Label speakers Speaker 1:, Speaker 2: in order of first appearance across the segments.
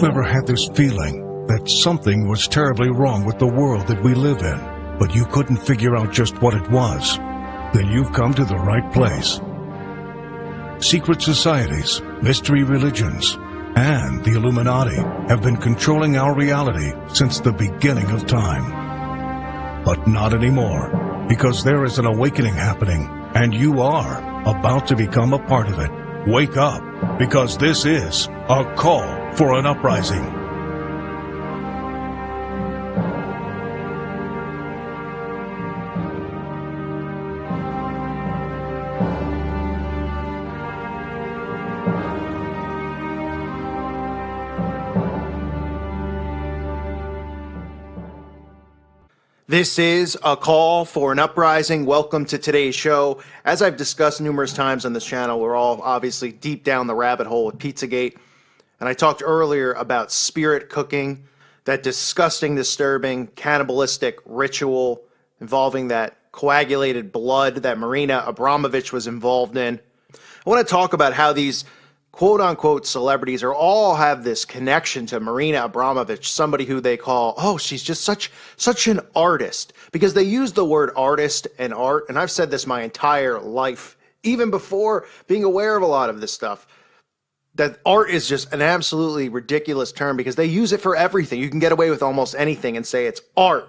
Speaker 1: ever had this feeling that something was terribly wrong with the world that we live in, but you couldn't figure out just what it was? Then you've come to the right place. Secret societies, mystery religions, and the Illuminati have been controlling our reality since the beginning of time. But not anymore, because there is an awakening happening, and you are about to become a part of it. Wake up, because this is a call for an uprising.
Speaker 2: This is a call for an uprising. Welcome to today's show. As I've discussed numerous times on this channel, we're all obviously deep down the rabbit hole with Pizzagate. And I talked earlier about spirit cooking, that disgusting, disturbing, cannibalistic ritual involving that coagulated blood that Marina Abramovich was involved in. I want to talk about how these quote-unquote celebrities all have this connection to Marina Abramovich, somebody who they call, oh, she's just such an artist, because they use the word artist and art, and I've said this my entire life, even before being aware of a lot of this stuff, that art is just an absolutely ridiculous term because they use it for everything. You can get away with almost anything and say it's art.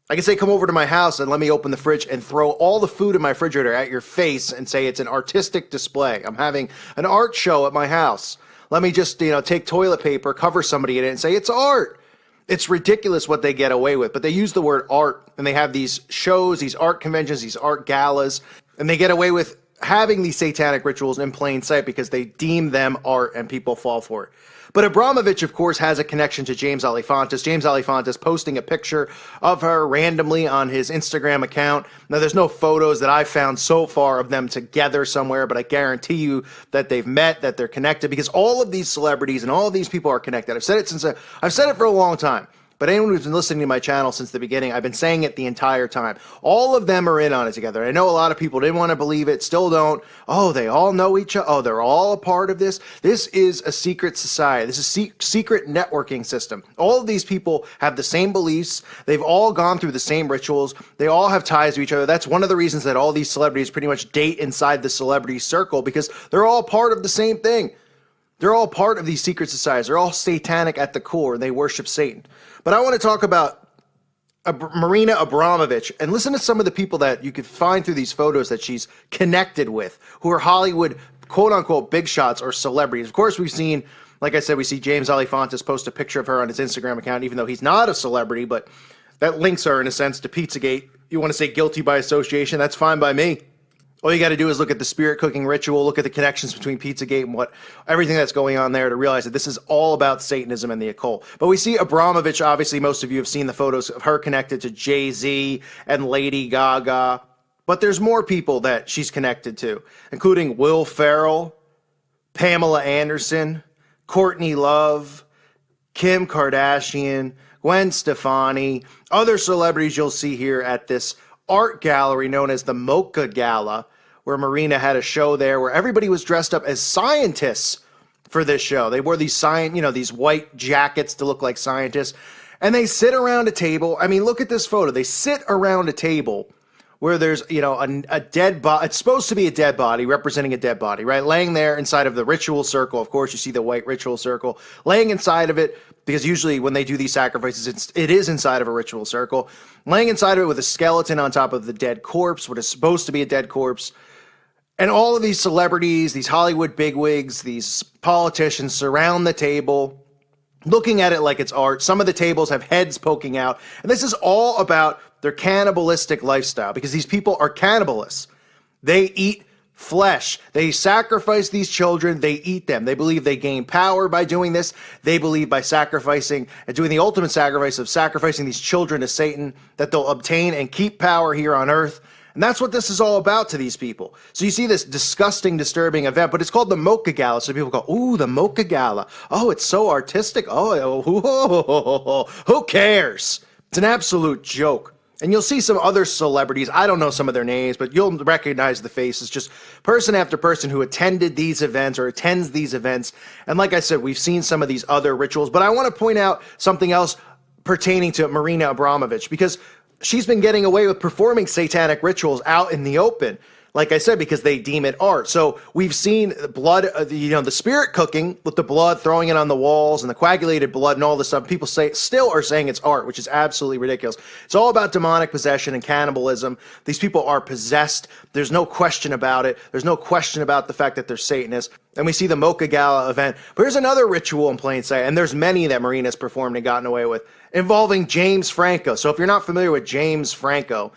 Speaker 2: I can say, come over to my house and let me open the fridge and throw all the food in my refrigerator at your face and say it's an artistic display. I'm having an art show at my house. Let me just, take toilet paper, cover somebody in it and say it's art. It's ridiculous what they get away with, but they use the word art and they have these shows, these art conventions, these art galas, and they get away with having these satanic rituals in plain sight because they deem them art and people fall for it. But Abramovich, of course, has a connection to James Alefantis. James Alefantis posting a picture of her randomly on his Instagram account. Now, there's no photos that I've found so far of them together somewhere, but I guarantee you that they've met, that they're connected, because all of these celebrities and all of these people are connected. I've said it for a long time. But anyone who's been listening to my channel since the beginning, I've been saying it the entire time. All of them are in on it together. I know a lot of people didn't want to believe it, still don't. Oh, they all know each other. Oh, they're all a part of this. This is a secret society. This is a secret networking system. All of these people have the same beliefs. They've all gone through the same rituals. They all have ties to each other. That's one of the reasons that all these celebrities pretty much date inside the celebrity circle, because they're all part of the same thing. They're all part of these secret societies. They're all satanic at the core. They worship Satan. But I want to talk about Marina Abramovich and listen to some of the people that you could find through these photos that she's connected with, who are Hollywood quote-unquote big shots or celebrities. Of course, we've seen, like I said, we see James Alefantis post a picture of her on his Instagram account, even though he's not a celebrity, but that links her, in a sense, to Pizzagate. You want to say guilty by association, that's fine by me. All you got to do is look at the spirit cooking ritual, look at the connections between Pizzagate and everything that's going on there to realize that this is all about Satanism and the occult. But we see Abramovich, obviously most of you have seen the photos of her connected to Jay-Z and Lady Gaga. But there's more people that she's connected to, including Will Ferrell, Pamela Anderson, Courtney Love, Kim Kardashian, Gwen Stefani, other celebrities you'll see here at this art gallery known as the Mocha Gala, where Marina had a show there where everybody was dressed up as scientists for this show. They wore these these white jackets to look like scientists, and they sit around a table. I mean, look at this photo. They sit around a table where there's, a dead body. It's supposed to be a dead body, representing a dead body, right? Laying there inside of the ritual circle. Of course, you see the white ritual circle. Laying inside of it, because usually when they do these sacrifices, it is inside of a ritual circle. Laying inside of it with a skeleton on top of the dead corpse, what is supposed to be a dead corpse. And all of these celebrities, these Hollywood bigwigs, these politicians surround the table, looking at it like it's art. Some of the tables have heads poking out. And this is all about their cannibalistic lifestyle, because these people are cannibalists. They eat flesh. They sacrifice these children. They eat them. They believe they gain power by doing this. They believe by sacrificing and doing the ultimate sacrifice of sacrificing these children to Satan, that they'll obtain and keep power here on earth. And that's what this is all about to these people. So you see this disgusting, disturbing event, but it's called the Mocha Gala. So people go, ooh, the Mocha Gala. Oh, it's so artistic. Oh, who cares? It's an absolute joke. And you'll see some other celebrities. I don't know some of their names, but you'll recognize the faces. Just person after person who attended these events or attends these events. And like I said, we've seen some of these other rituals. But I want to point out something else pertaining to Marina Abramovich, because she's been getting away with performing satanic rituals out in the open. Like I said, because they deem it art. So we've seen blood, the spirit cooking with the blood, throwing it on the walls and the coagulated blood and all this stuff. People still are saying it's art, which is absolutely ridiculous. It's all about demonic possession and cannibalism. These people are possessed. There's no question about it. There's no question about the fact that they're Satanists. And we see the Mocha Gala event. But here's another ritual in plain sight, and there's many that Marina's performed and gotten away with, involving James Franco. So if you're not familiar with James Franco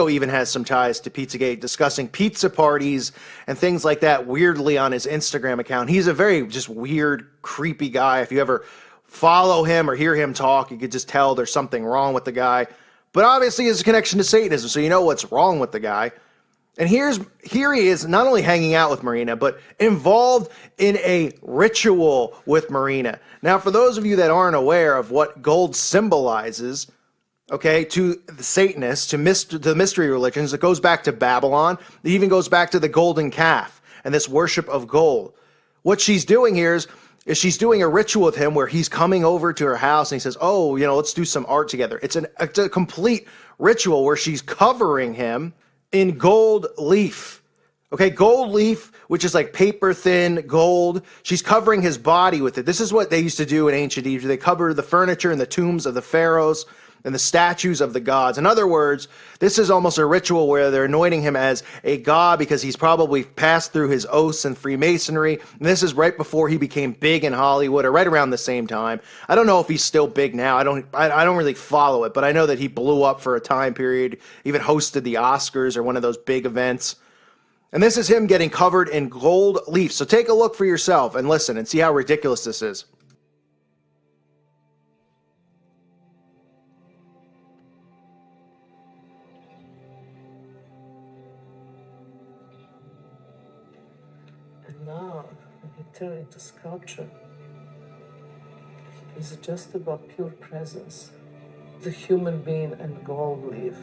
Speaker 2: even has some ties to Pizzagate, discussing pizza parties and things like that weirdly on his Instagram account. He's a very just weird, creepy guy. If you ever follow him or hear him talk, you could just tell there's something wrong with the guy. But obviously, there's a connection to Satanism, so you know what's wrong with the guy. And here he is, not only hanging out with Marina, but involved in a ritual with Marina. Now, for those of you that aren't aware of what gold symbolizes, okay, to the Satanists, to the mystery religions, it goes back to Babylon. It even goes back to the golden calf and this worship of gold. What she's doing here is she's doing a ritual with him where he's coming over to her house and he says, oh, let's do some art together. It's a complete ritual where she's covering him in gold leaf. Okay, gold leaf, which is like paper thin gold. She's covering his body with it. This is what they used to do in ancient Egypt. They covered the furniture and the tombs of the pharaohs and the statues of the gods. In other words, this is almost a ritual where they're anointing him as a god because he's probably passed through his oaths and Freemasonry. And this is right before he became big in Hollywood, or right around the same time. I don't know if he's still big now. I don't really follow it, but I know that he blew up for a time period, even hosted the Oscars or one of those big events. And this is him getting covered in gold leaf. So take a look for yourself and listen and see how ridiculous this is.
Speaker 3: Now, when he turned into sculpture, it's just about pure presence, the human being and gold leaf.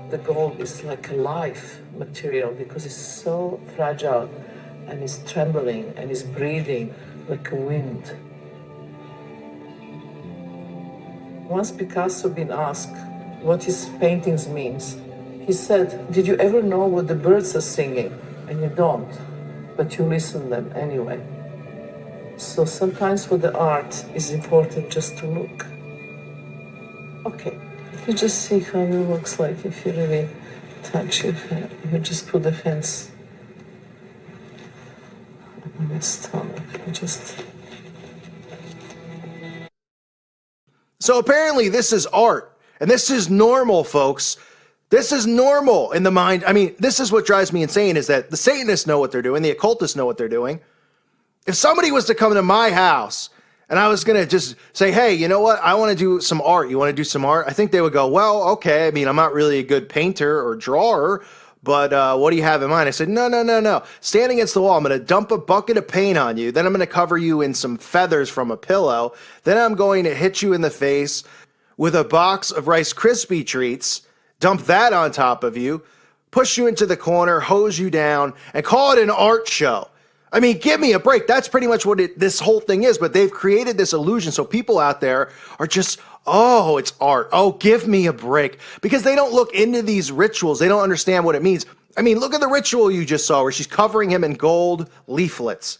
Speaker 3: The gold is like a life material because it's so fragile and it's trembling and it's breathing like a wind. Once Picasso been asked what his paintings means, he said, did you ever know what the birds are singing? And you don't, but you listen to them anyway. So sometimes for the art, it's important just to look. Okay, you just see how it looks like if you really touch it. You just put the hands on the stomach. You just...
Speaker 2: So apparently this is art, and this is normal, folks. This is normal in the mind. I mean, this is what drives me insane, is that the Satanists know what they're doing. The occultists know what they're doing. If somebody was to come to my house and I was going to just say, hey, you know what? I want to do some art. You want to do some art? I think they would go, well, okay. I mean, I'm not really a good painter or drawer, but what do you have in mind? I said, no. Stand against the wall. I'm going to dump a bucket of paint on you. Then I'm going to cover you in some feathers from a pillow. Then I'm going to hit you in the face with a box of Rice Krispie treats, dump that on top of you, push you into the corner, hose you down, and call it an art show. I mean, give me a break. That's pretty much what this whole thing is, but they've created this illusion so people out there are just, oh, it's art. Oh, give me a break. Because they don't look into these rituals. They don't understand what it means. I mean, look at the ritual you just saw where she's covering him in gold leaflets.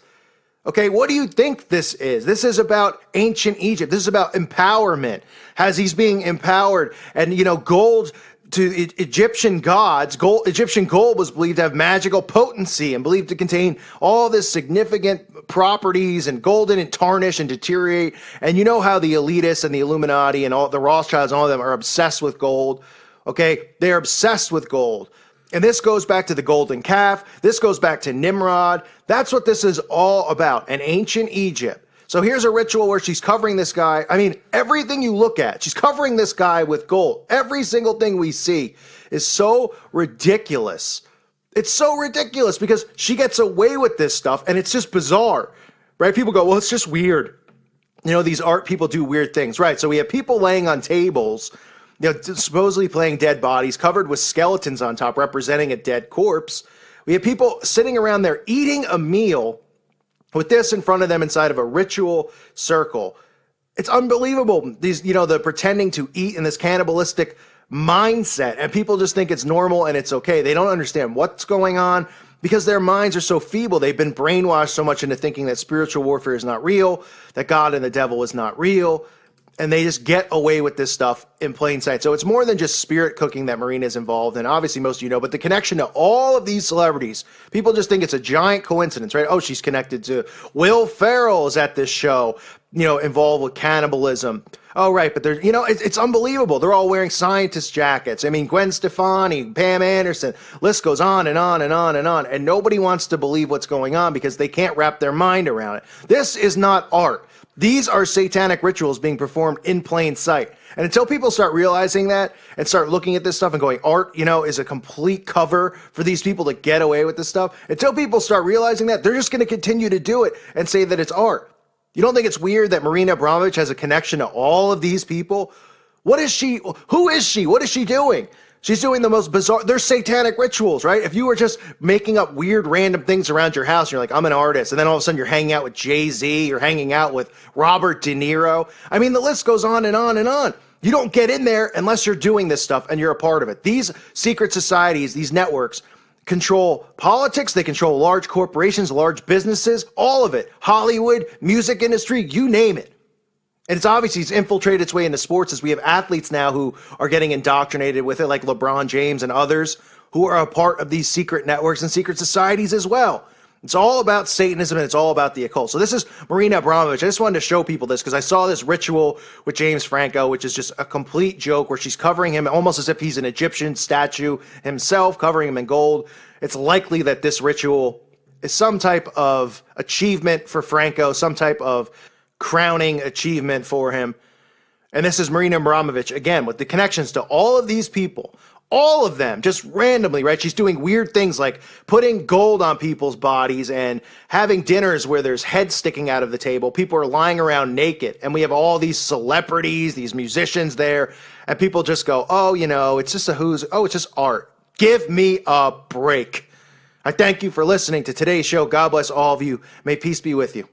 Speaker 2: Okay, what do you think this is? This is about ancient Egypt. This is about empowerment. As he's being empowered, and, gold to Egyptian gods, Egyptian gold was believed to have magical potency and believed to contain all this significant properties, and gold didn't tarnish and deteriorate. And you know how the elitists and the Illuminati and all the Rothschilds and all of them are obsessed with gold. Okay, they're obsessed with gold. And this goes back to the golden calf. This goes back to Nimrod. That's what this is all about, in ancient Egypt. So here's a ritual where she's covering this guy. I mean, everything you look at, she's covering this guy with gold. Every single thing we see is so ridiculous. It's so ridiculous because she gets away with this stuff and it's just bizarre, right? People go, well, it's just weird. these art people do weird things, right? So we have people laying on tables, supposedly playing dead bodies covered with skeletons on top representing a dead corpse. We have people sitting around there eating a meal with this in front of them inside of a ritual circle. It's unbelievable. These, they're pretending to eat in this cannibalistic mindset, and people just think it's normal and it's okay. They don't understand what's going on because their minds are so feeble. They've been brainwashed so much into thinking that spiritual warfare is not real, that God and the devil is not real, and they just get away with this stuff in plain sight. So it's more than just spirit cooking that Marina is involved in. Obviously, most of you know, but the connection to all of these celebrities, people just think it's a giant coincidence, right? Oh, she's connected to Will Ferrell is at this show, involved with cannibalism. Oh, right, but they're, it's unbelievable. They're all wearing scientist jackets. I mean, Gwen Stefani, Pam Anderson, list goes on and on and on and on, and nobody wants to believe what's going on because they can't wrap their mind around it. This is not art. These are satanic rituals being performed in plain sight. And until people start realizing that and start looking at this stuff and going, art, is a complete cover for these people to get away with this stuff, until people start realizing that, they're just going to continue to do it and say that it's art. You don't think it's weird that Marina Abramovich has a connection to all of these people? What is she? Who is she? What is she doing? She's doing the most bizarre, they're satanic rituals, right? If you were just making up weird random things around your house, you're like, I'm an artist, and then all of a sudden you're hanging out with Jay-Z, you're hanging out with Robert De Niro. I mean, the list goes on and on and on. You don't get in there unless you're doing this stuff and you're a part of it. These secret societies, these networks, control politics, they control large corporations, large businesses, all of it. Hollywood, music industry, you name it. And it's obviously it's infiltrated its way into sports as we have athletes now who are getting indoctrinated with it, like LeBron James and others who are a part of these secret networks and secret societies as well. It's all about Satanism and it's all about the occult. So this is Marina Abramovich. I just wanted to show people this because I saw this ritual with James Franco, which is just a complete joke where she's covering him almost as if he's an Egyptian statue himself, covering him in gold. It's likely that this ritual is some type of achievement for Franco, some type of crowning achievement for him. And this is Marina Abramovich, again, with the connections to all of these people, all of them, just randomly, right? She's doing weird things like putting gold on people's bodies and having dinners where there's heads sticking out of the table. People are lying around naked, and we have all these celebrities, these musicians there, and people just go, oh, it's just it's just art. Give me a break. I thank you for listening to today's show. God bless all of you. May peace be with you.